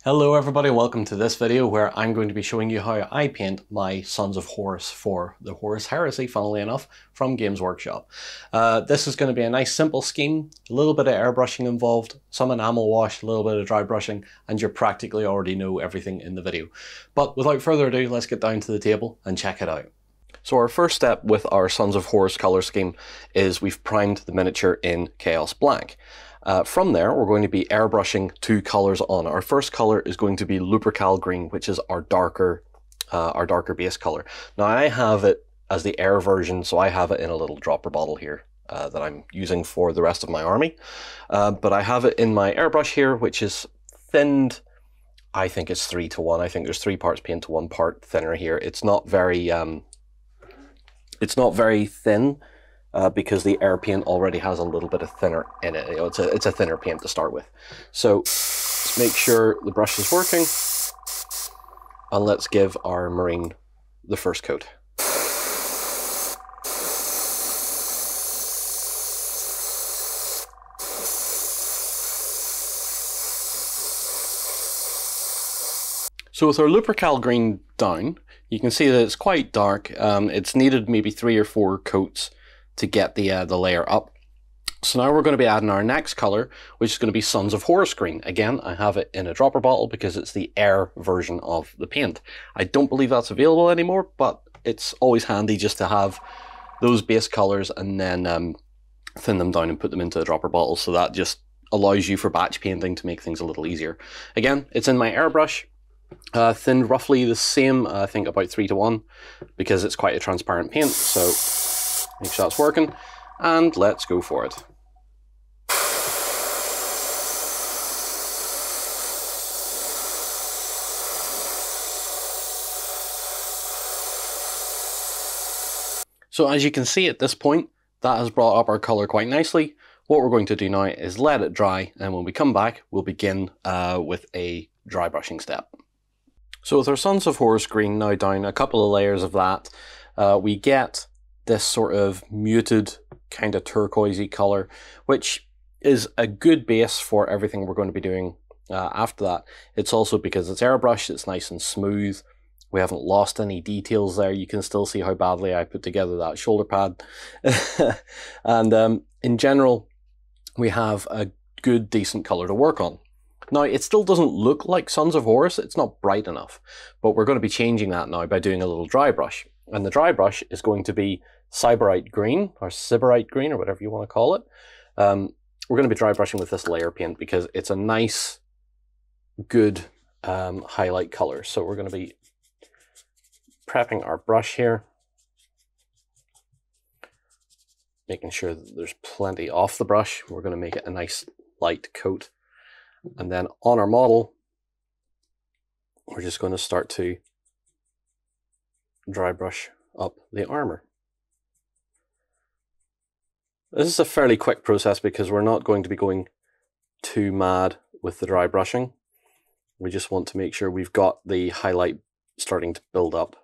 Hello everybody, welcome to this video where I'm going to be showing you how I paint my Sons of Horus for the Horus Heresy, funnily enough, from Games Workshop. This is going to be a nice simple scheme, a little bit of airbrushing involved, some enamel wash, a little bit of dry brushing, and you practically already know everything in the video. But without further ado, let's get down to the table and check it out. So our first step with our Sons of Horus color scheme is we've primed the miniature in Chaos Black. From there, we're going to be airbrushing two colors on. Our first color is going to be Lupercal green, which is our darker base color. Now I have it as the air version, so I have it in a little dropper bottle here that I'm using for the rest of my army. But I have it in my airbrush here, which is thinned. I think it's 3:1. I think there's 3 parts paint to 1 part thinner here. It's not very thin. Because the air paint already has a little bit of thinner in it. You know, it's a thinner paint to start with. So let's make sure the brush is working, and let's give our Marine the first coat. So with our Lupercal green down, you can see that it's quite dark. It's needed maybe 3 or 4 coats to get the layer up. So now we're going to be adding our next color, which is going to be Sons of Horus green. Again, I have it in a dropper bottle because it's the air version of the paint. I don't believe that's available anymore, but it's always handy just to have those base colors and then thin them down and put them into a dropper bottle, so that just allows you for batch painting to make things a little easier. Again, it's in my airbrush, thinned roughly the same, I think about 3:1, because it's quite a transparent paint, so make sure that's working, and let's go for it. So as you can see at this point, that has brought up our colour quite nicely. What we're going to do now is let it dry, and when we come back, we'll begin with a dry brushing step. So with our Sons of Horus green now down, a couple of layers of that, we get this sort of muted kind of turquoisey color, which is a good base for everything we're going to be doing after that. It's also because it's airbrushed, it's nice and smooth. We haven't lost any details there. You can still see how badly I put together that shoulder pad. And in general, we have a good, decent color to work on. Now, it still doesn't look like Sons of Horus. It's not bright enough, but we're going to be changing that now by doing a little dry brush. And the dry brush is going to be Sybarite green, or Sybarite green, or whatever you want to call it. We're going to be dry brushing with this layer paint because it's a nice, good highlight color. So we're going to be prepping our brush here, making sure that there's plenty off the brush. We're going to make it a nice light coat. And then on our model, we're just going to start to dry brush up the armour. This is a fairly quick process because we're not going to be going too mad with the dry brushing. We just want to make sure we've got the highlight starting to build up.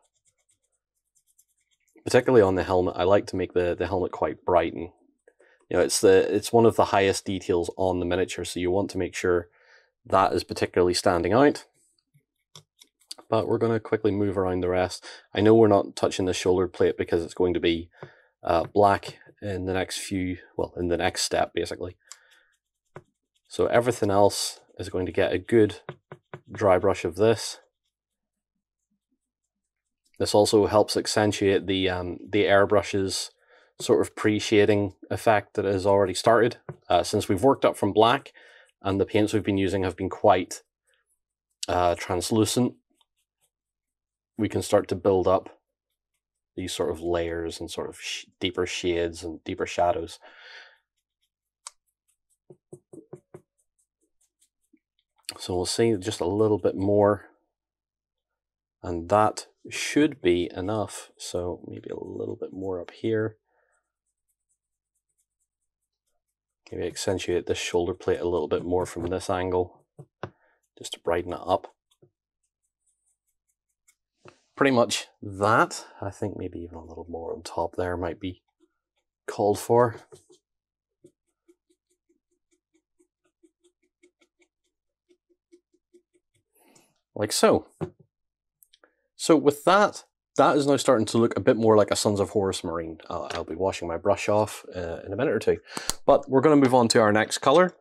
Particularly on the helmet, I like to make the helmet quite bright, and you know, it's one of the highest details on the miniature, so you want to make sure that is particularly standing out. But we're going to quickly move around the rest. I know we're not touching the shoulder plate because it's going to be black in the next in the next step, basically. So everything else is going to get a good dry brush of this. This also helps accentuate the airbrush's sort of pre-shading effect that has already started. Since we've worked up from black, and the paints we've been using have been quite translucent, we can start to build up these sort of layers and sort of deeper shades and deeper shadows. So we'll see just a little bit more, and that should be enough. So maybe a little bit more up here. Maybe accentuate this shoulder plate a little bit more from this angle, just to brighten it up. Pretty much that. I think maybe even a little more on top there might be called for. like so. So with that, that is now starting to look a bit more like a Sons of Horus Marine. I'll be washing my brush off in a minute or two. But we're going to move on to our next colour,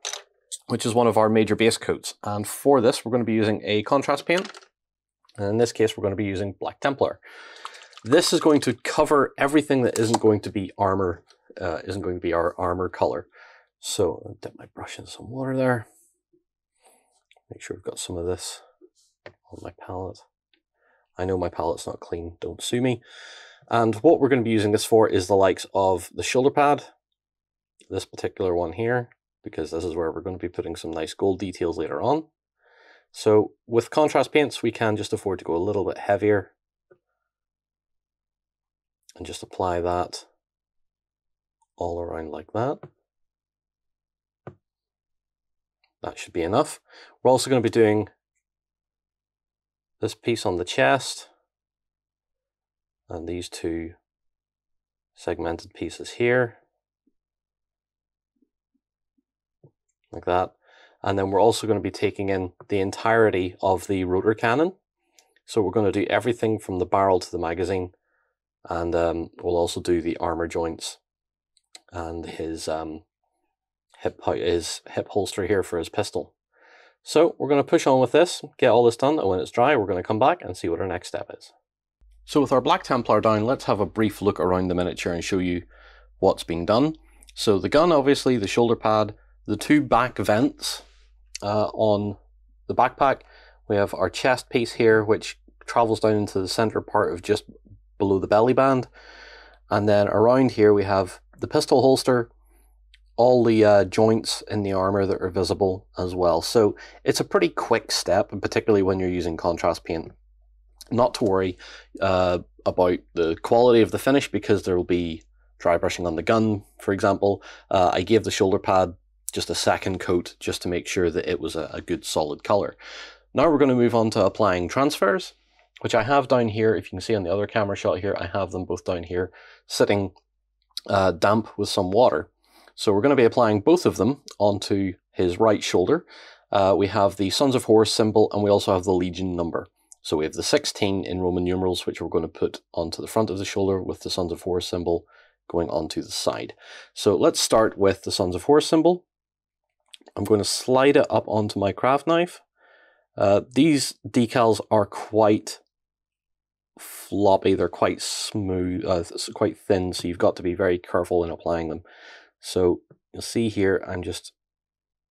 which is one of our major base coats. And for this, we're going to be using a contrast paint. And in this case, we're going to be using Black Templar. This is going to cover everything that isn't going to be armour, isn't going to be our armour colour. So I'll dip my brush in some water there. Make sure we've got some of this on my palette. I know my palette's not clean, don't sue me. And what we're going to be using this for is the likes of the shoulder pad, this particular one here, because this is where we're going to be putting some nice gold details later on. So with contrast paints, we can just afford to go a little bit heavier and just apply that all around like that. That should be enough. We're also going to be doing this piece on the chest and these two segmented pieces here, like that. And then we're also going to be taking in the entirety of the rotor cannon. So we're going to do everything from the barrel to the magazine, and we'll also do the armor joints and his hip holster here for his pistol. So we're going to push on with this, get all this done, and when it's dry, we're going to come back and see what our next step is. So with our Black Templar down, let's have a brief look around the miniature and show you what's been done. So the gun, obviously, the shoulder pad, the two back vents on the backpack. We have our chest piece here, which travels down into the center part of just below the belly band. And then around here we have the pistol holster, all the joints in the armor that are visible as well. So it's a pretty quick step, and particularly when you're using contrast paint. Not to worry about the quality of the finish, because there will be dry brushing on the gun, for example. I gave the shoulder pad just a second coat just to make sure that it was a good solid color. Now we're going to move on to applying transfers, which I have down here. If you can see on the other camera shot here, I have them both down here sitting damp with some water. So we're going to be applying both of them onto his right shoulder. We have the Sons of Horus symbol, and we also have the Legion number. So we have the 16 in Roman numerals, which we're going to put onto the front of the shoulder with the Sons of Horus symbol going onto the side. So let's start with the Sons of Horus symbol. I'm going to slide it up onto my craft knife. These decals are quite floppy, they're quite smooth, quite thin, so you've got to be very careful in applying them. So you'll see here, I'm just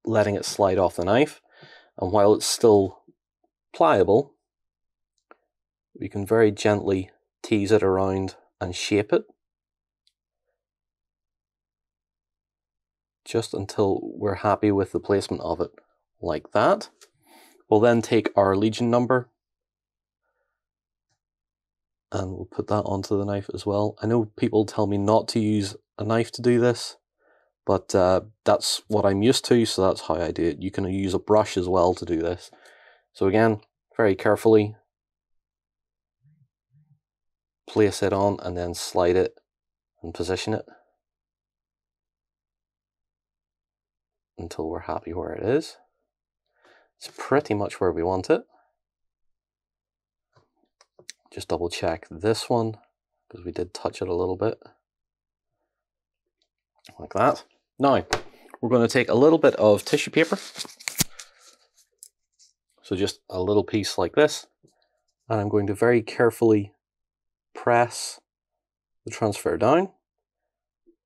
letting it slide off the knife, and while it's still pliable, we can very gently tease it around and shape it, just until we're happy with the placement of it, like that. We'll then take our Legion number, and we'll put that onto the knife as well. I know people tell me not to use a knife to do this, but that's what I'm used to, so that's how I do it. You can use a brush as well to do this. So again, very carefully place it on and then slide it and position it until we're happy where it is. It's pretty much where we want it. Just double check this one, because we did touch it a little bit. Like that. Now, we're going to take a little bit of tissue paper. So just a little piece like this. And I'm going to very carefully press the transfer down.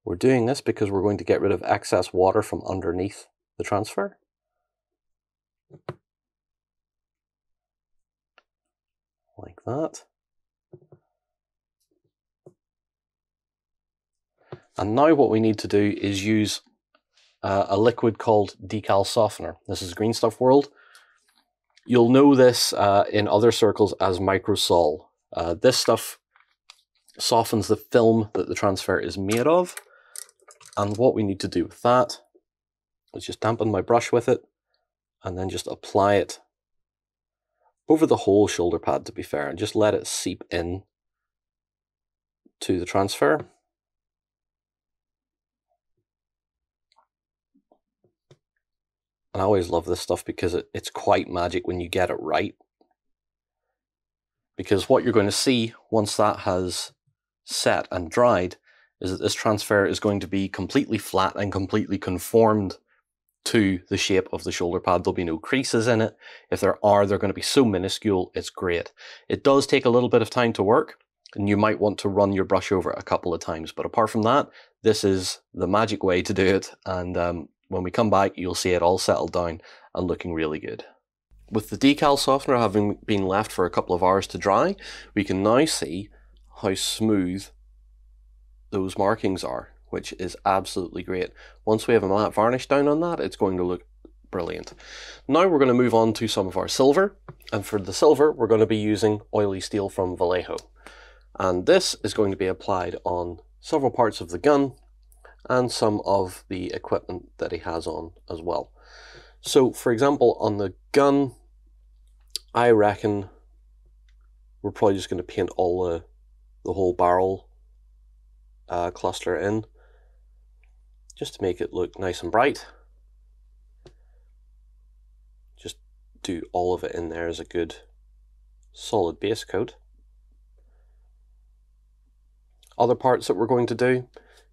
We're doing this because we're going to get rid of excess water from underneath the transfer. Like that. And now what we need to do is use a liquid called Decal Softener. This is Green Stuff World. You'll know this in other circles as Microsol. This stuff softens the film that the transfer is made of. And what we need to do with that is just dampen my brush with it and then just apply it over the whole shoulder pad, to be fair, and just let it seep in to the transfer. And I always love this stuff because it's quite magic when you get it right. because what you're going to see once that has set and dried is that this transfer is going to be completely flat and completely conformed to the shape of the shoulder pad. There'll be no creases in it. If there are, they're going to be so minuscule, it's great. It does take a little bit of time to work, and you might want to run your brush over it a couple of times. But apart from that, this is the magic way to do it. And when we come back, you'll see it all settled down and looking really good. With the decal softener having been left for a couple of hours to dry, we can now see how smooth those markings are, which is absolutely great. Once we have a matte varnish down on that, it's going to look brilliant. Now we're going to move on to some of our silver, and for the silver we're going to be using oily steel from Vallejo. And this is going to be applied on several parts of the gun and some of the equipment that he has on as well. So for example, on the gun, I reckon we're probably just going to paint all the whole barrel cluster in, just to make it look nice and bright. Just do all of it in there as a good solid base coat. Other parts that we're going to do,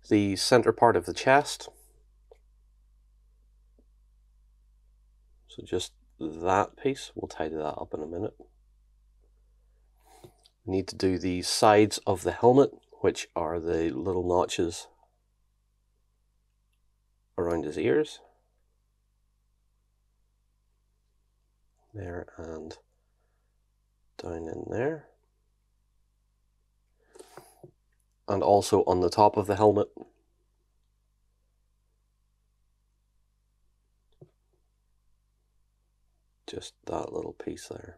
the center part of the chest. So just that piece, we'll tidy that up in a minute. We need to do the sides of the helmet, which are the little notches around his ears. There and down in there. And also on the top of the helmet. Just that little piece there.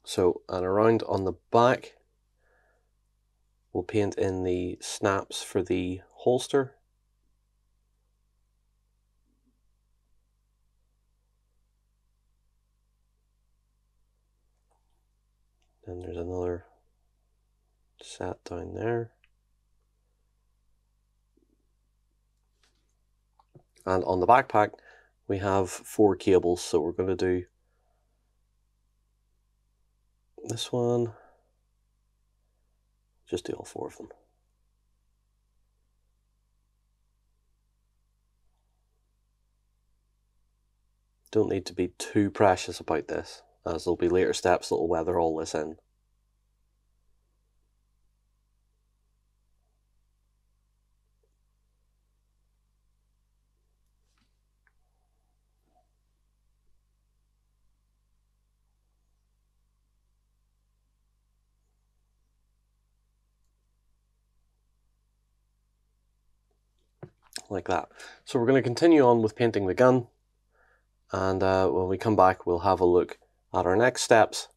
So, and around on the back, we'll paint in the snaps for the holster. Then there's another set down there. And on the backpack, we have 4 cables, so we're going to do this one, just do all 4 of them. Don't need to be too precious about this, as there'll be later steps that will weather all this in. Like that. So we're going to continue on with painting the gun, and when we come back we'll have a look at our next steps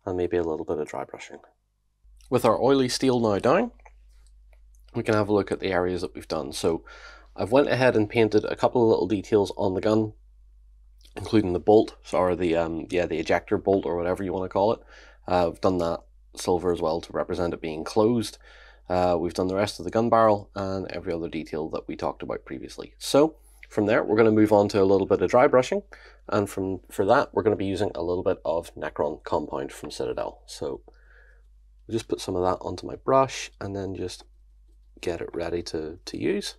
and maybe a little bit of dry brushing. With our oily steel now down, we can have a look at the areas that we've done. So I've went ahead and painted a couple of little details on the gun, including the bolt, or the ejector bolt, or whatever you want to call it. I've done that silver as well to represent it being closed. We've done the rest of the gun barrel and every other detail that we talked about previously. So from there we're going to move on to a little bit of dry brushing, and for that we're going to be using a little bit of Necron compound from Citadel. So we'll just put some of that onto my brush and then just get it ready to use.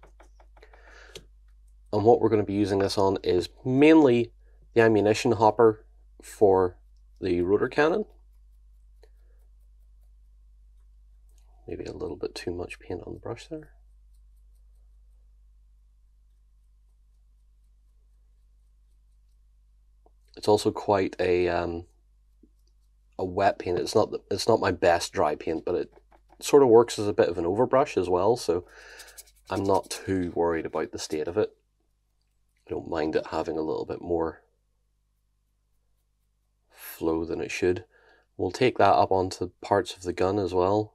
And what we're going to be using this on is mainly the ammunition hopper for the rotor cannon. Maybe a little bit too much paint on the brush there. It's also quite a wet paint. It's not my best dry paint, but it sort of works as a bit of an overbrush as well, so I'm not too worried about the state of it. I don't mind it having a little bit more flow than it should. We'll take that up onto parts of the gun as well.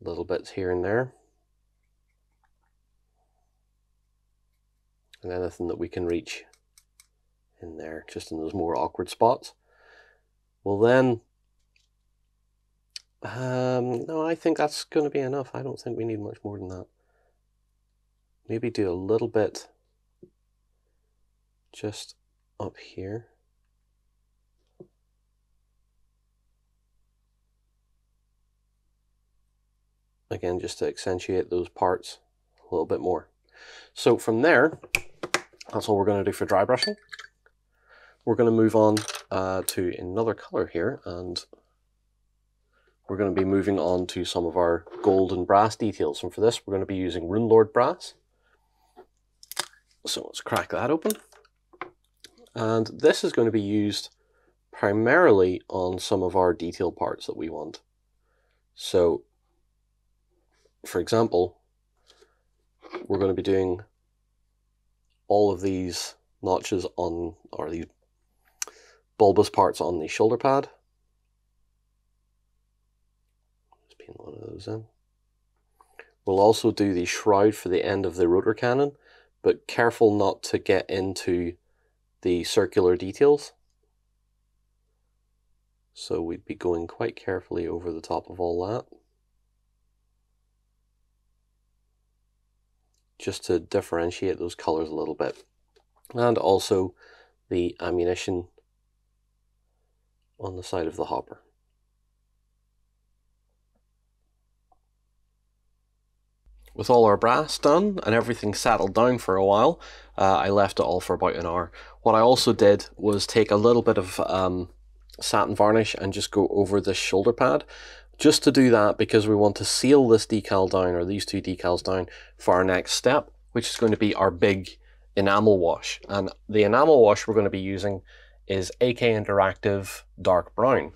Little bits here and there. And anything that we can reach in there, just in those more awkward spots. We'll then No, I think that's going to be enough. I don't think we need much more than that. Maybe do a little bit just up here. Again, just to accentuate those parts a little bit more. So from there, that's all we're going to do for dry brushing. We're going to move on to another color here, and we're going to be moving on to some of our gold and brass details. And for this, we're going to be using Runelord brass. So let's crack that open. And this is going to be used primarily on some of our detail parts that we want. So, for example, we're going to be doing all of these notches on, or these bulbous parts on the shoulder pad. Just paint one of those in. We'll also do the shroud for the end of the rotor cannon, but careful not to get into the circular details. So we'd be going quite carefully over the top of all that, just to differentiate those colors a little bit. And also the ammunition on the side of the hopper. With all our brass done and everything settled down for a while, I left it all for about an hour. What I also did was take a little bit of satin varnish and just go over this shoulder pad, just to do that because we want to seal this decal down, or these two decals down, for our next step, which is going to be our big enamel wash. And the enamel wash we're going to be using is AK Interactive Dark Brown.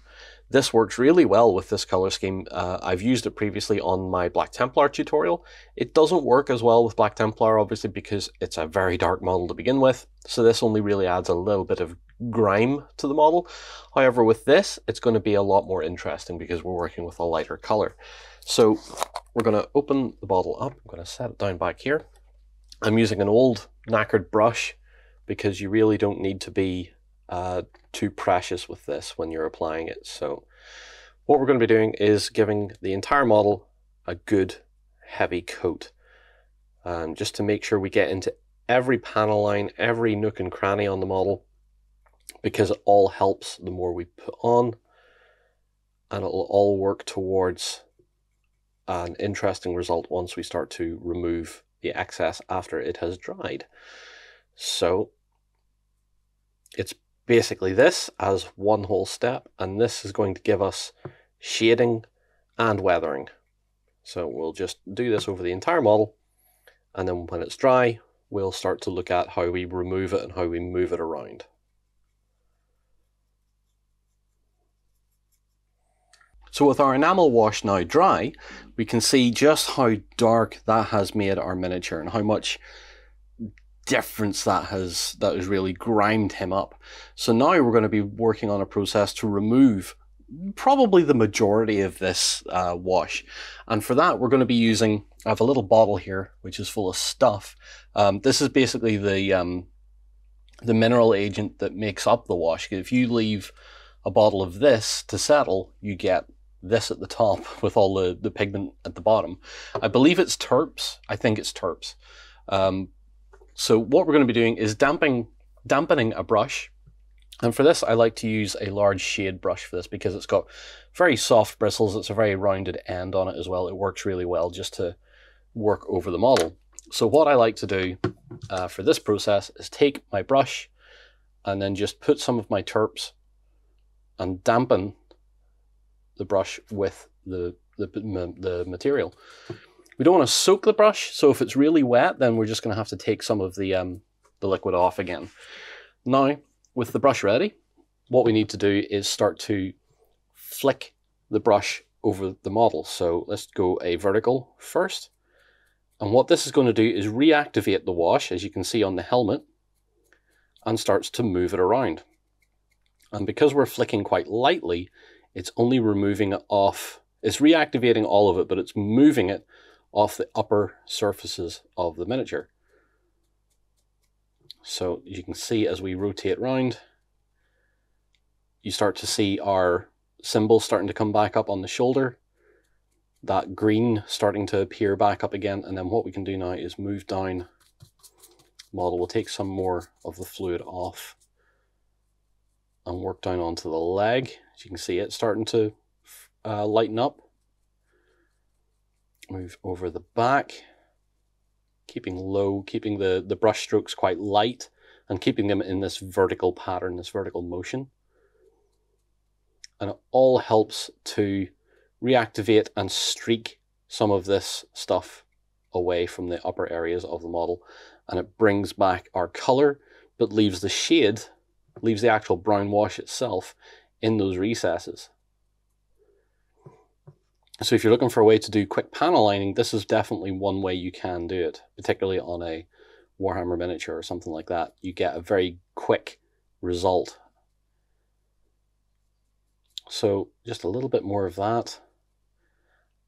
This works really well with this color scheme. I've used it previously on my Black Templar tutorial. It doesn't work as well with Black Templar, obviously, because it's a very dark model to begin with. So this only really adds a little bit of grime to the model. However, with this, it's going to be a lot more interesting because we're working with a lighter color. So we're going to open the bottle up. I'm going to set it down back here. I'm using an old knackered brush because you really don't need to be too precious with this when you're applying it. So what we're going to be doing is giving the entire model a good heavy coat, just to make sure we get into every panel line, every nook and cranny on the model, because it all helps the more we put on, and it'll all work towards an interesting result once we start to remove the excess after it has dried. So it's basically this as one whole step, and this is going to give us shading and weathering. So we'll just do this over the entire model, and then when it's dry, we'll start to look at how we remove it and how we move it around. So with our enamel wash now dry, we can see just how dark that has made our miniature and how much difference that has really grimed him up. So now we're going to be working on a process to remove probably the majority of this wash, and for that we're going to be using, I have a little bottle here which is full of stuff. This is basically the mineral agent that makes up the wash. If you leave a bottle of this to settle, you get this at the top with all the pigment at the bottom. I believe it's terps. I think it's terps. So what we're going to be doing is dampening a brush. And for this, I like to use a large shade brush for this because it's got very soft bristles. It's a very rounded end on it as well. It works really well just to work over the model. So what I like to do for this process is take my brush and then just put some of my terps and dampen the brush with the material. We don't want to soak the brush, so if it's really wet, then we're just going to have to take some of the liquid off again. Now, with the brush ready, what we need to do is start to flick the brush over the model. So let's go a vertical first. And what this is going to do is reactivate the wash, as you can see on the helmet, and starts to move it around. And because we're flicking quite lightly, it's only removing it off. It's reactivating all of it, but it's moving it off the upper surfaces of the miniature. So you can see as we rotate round, you start to see our symbol starting to come back up on the shoulder, that green starting to appear back up again, and then what we can do now is move down the model. We'll take some more of the fluid off and work down onto the leg. As you can see, it's starting to lighten up. Move over the back, keeping low, keeping the brush strokes quite light, and keeping them in this vertical pattern, this vertical motion. And it all helps to reactivate and streak some of this stuff away from the upper areas of the model. And it brings back our color, but leaves the shade, leaves the actual brown wash itself in those recesses. So if you're looking for a way to do quick panel lining, this is definitely one way you can do it, particularly on a Warhammer miniature or something like that. You get a very quick result. So just a little bit more of that.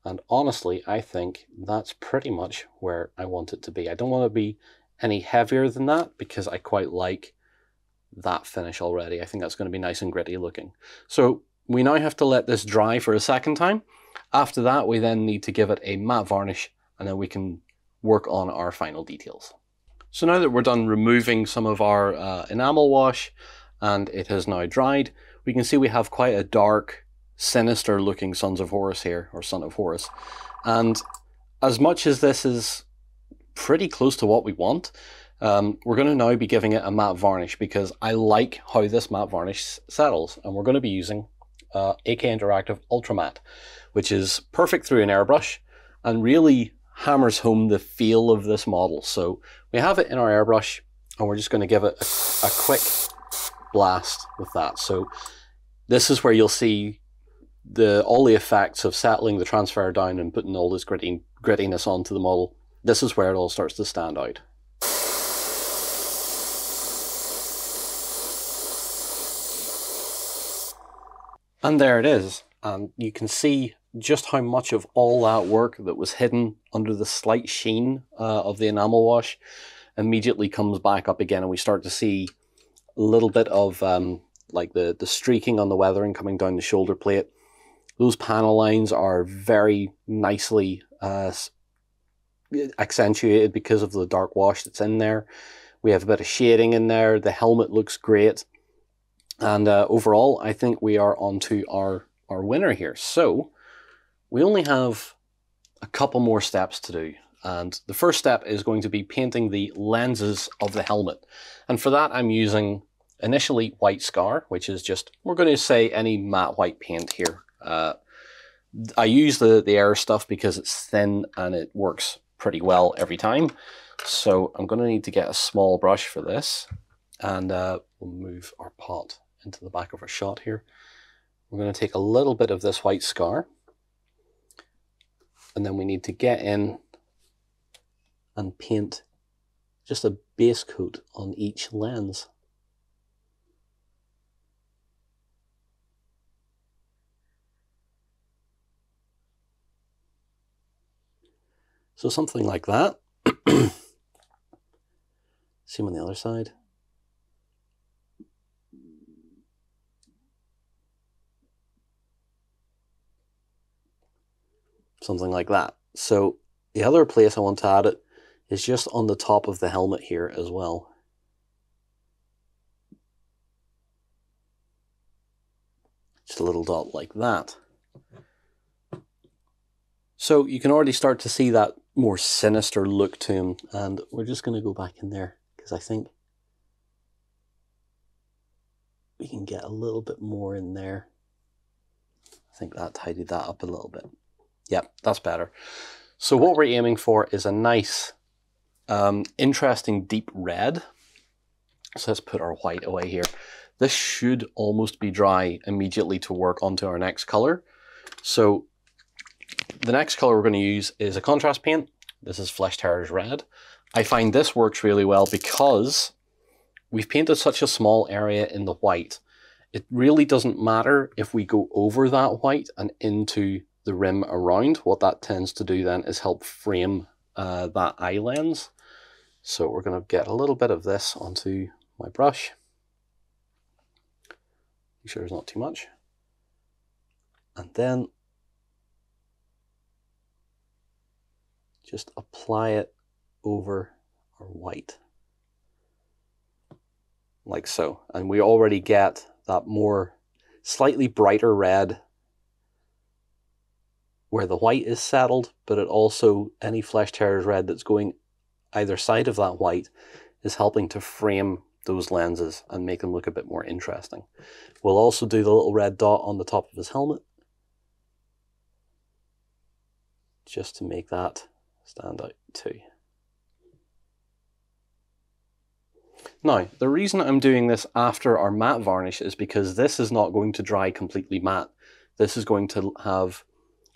And honestly, I think that's pretty much where I want it to be. I don't want to be any heavier than that because I quite like that finish already. I think that's going to be nice and gritty looking. So we now have to let this dry for a second time. After that, we then need to give it a matte varnish, and then we can work on our final details. So now that we're done removing some of our enamel wash, and it has now dried, we can see we have quite a dark, sinister looking Sons of Horus here, or Son of Horus. And as much as this is pretty close to what we want, we're going to now be giving it a matte varnish because I like how this matte varnish settles, and we're going to be using AK Interactive Ultra Matte, which is perfect through an airbrush and really hammers home the feel of this model. So we have it in our airbrush and we're just going to give it a quick blast with that. So this is where you'll see all the effects of settling the transfer down and putting all this grittiness onto the model. This is where it all starts to stand out. And there it is. And you can see just how much of all that work that was hidden under the slight sheen of the enamel wash immediately comes back up again, and we start to see a little bit of like the streaking on the weathering coming down the shoulder plate. Those panel lines are very nicely accentuated because of the dark wash that's in there. We have a bit of shading in there. The helmet looks great. And overall, I think we are onto our winner here. So we only have a couple more steps to do. And the first step is going to be painting the lenses of the helmet. And for that, I'm using initially white scar, which is just, we're going to say any matte white paint here. I use the Air stuff because it's thin and it works pretty well every time. So I'm going to need to get a small brush for this. And we'll move our pot into the back of our shot here. We're going to take a little bit of this white scar, and then we need to get in and paint just a base coat on each lens. So something like that. Same on the other side. Something like that. So the other place I want to add it is just on the top of the helmet here as well. Just a little dot like that. So you can already start to see that more sinister look to him, and we're just going to go back in there because I think we can get a little bit more in there. I think that tidied that up a little bit. Yep, that's better. So what we're aiming for is a nice, interesting deep red. So let's put our white away here. This should almost be dry immediately to work onto our next color. So the next color we're going to use is a contrast paint. This is Beherit Red. I find this works really well because we've painted such a small area in the white. It really doesn't matter if we go over that white and into the rim around. What that tends to do then is help frame that eye lens. So we're going to get a little bit of this onto my brush. Make sure there's not too much. And then just apply it over our white. Like so. And we already get that more slightly brighter red where the white is settled, but it also, any Flesh Tearers red that's going either side of that white is helping to frame those lenses and make them look a bit more interesting. We'll also do the little red dot on the top of his helmet, just to make that stand out too. Now, the reason I'm doing this after our matte varnish is because this is not going to dry completely matte. This is going to have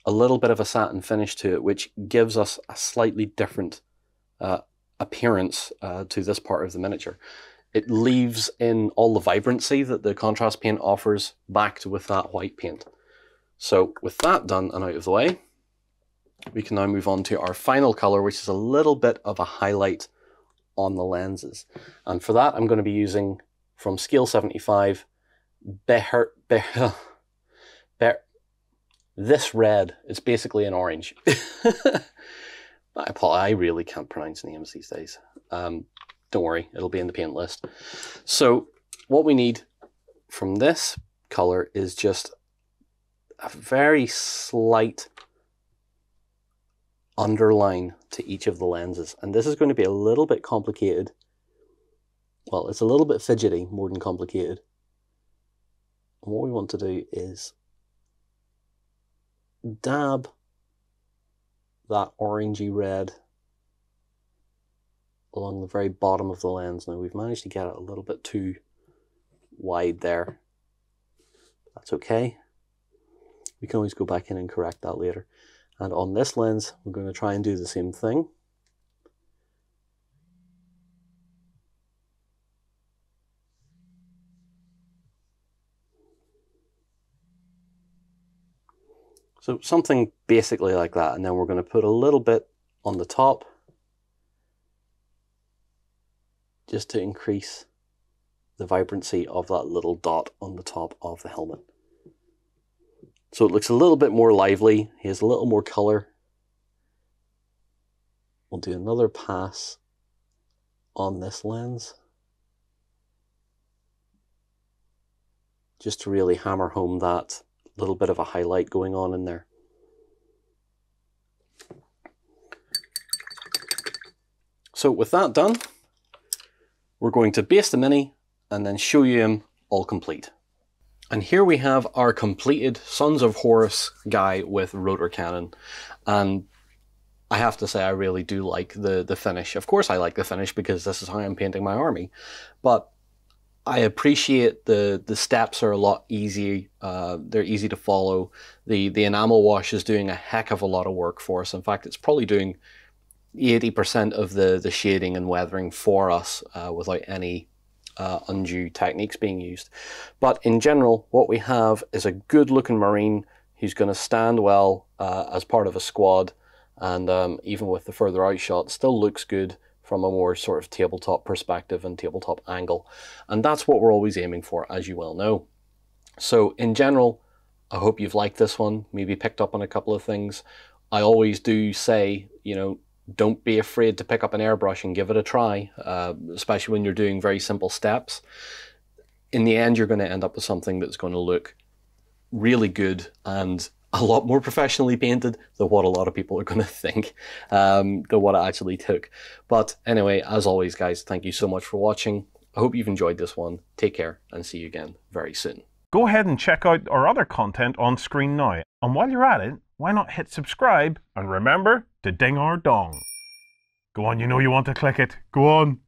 a little bit of a satin finish to it, which gives us a slightly different appearance to this part of the miniature. It leaves in all the vibrancy that the contrast paint offers backed with that white paint. So with that done and out of the way, we can now move on to our final color, which is a little bit of a highlight on the lenses. And for that, I'm going to be using, from scale 75, this red. It's basically an orange. I really can't pronounce names these days. Don't worry, it'll be in the paint list. So what we need from this color is just a very slight underline to each of the lenses. And this is going to be a little bit complicated. Well, it's a little bit fidgety more than complicated. And what we want to do is dab that orangey red along the very bottom of the lens. Now we've managed to get it a little bit too wide there. That's okay. We can always go back in and correct that later. And on this lens, we're going to try and do the same thing. So something basically like that, and then we're going to put a little bit on the top just to increase the vibrancy of that little dot on the top of the helmet. So it looks a little bit more lively, he has a little more colour. We'll do another pass on this lens, just to really hammer home that little bit of a highlight going on in there. So with that done, we're going to base the mini and then show you him all complete. And here we have our completed Sons of Horus guy with rotor cannon. And I have to say, I really do like the finish. Of course I like the finish because this is how I'm painting my army. But I appreciate the steps are a lot easy. They're easy to follow. The enamel wash is doing a heck of a lot of work for us. In fact, it's probably doing 80% of the shading and weathering for us without any undue techniques being used. But in general, what we have is a good looking Marine who's going to stand well as part of a squad, and even with the further out shot, still looks good from a more sort of tabletop perspective and tabletop angle. And that's what we're always aiming for, as you well know. So in general, I hope you've liked this one, maybe picked up on a couple of things. I always do say, you know, don't be afraid to pick up an airbrush and give it a try, especially when you're doing very simple steps. In the end, you're going to end up with something that's going to look really good and a lot more professionally painted than what a lot of people are going to think, than what it actually took. But anyway, as always, guys, thank you so much for watching. I hope you've enjoyed this one. Take care and see you again very soon. Go ahead and check out our other content on screen now. And while you're at it, why not hit subscribe and remember to ding our dong. Go on, you know you want to click it. Go on.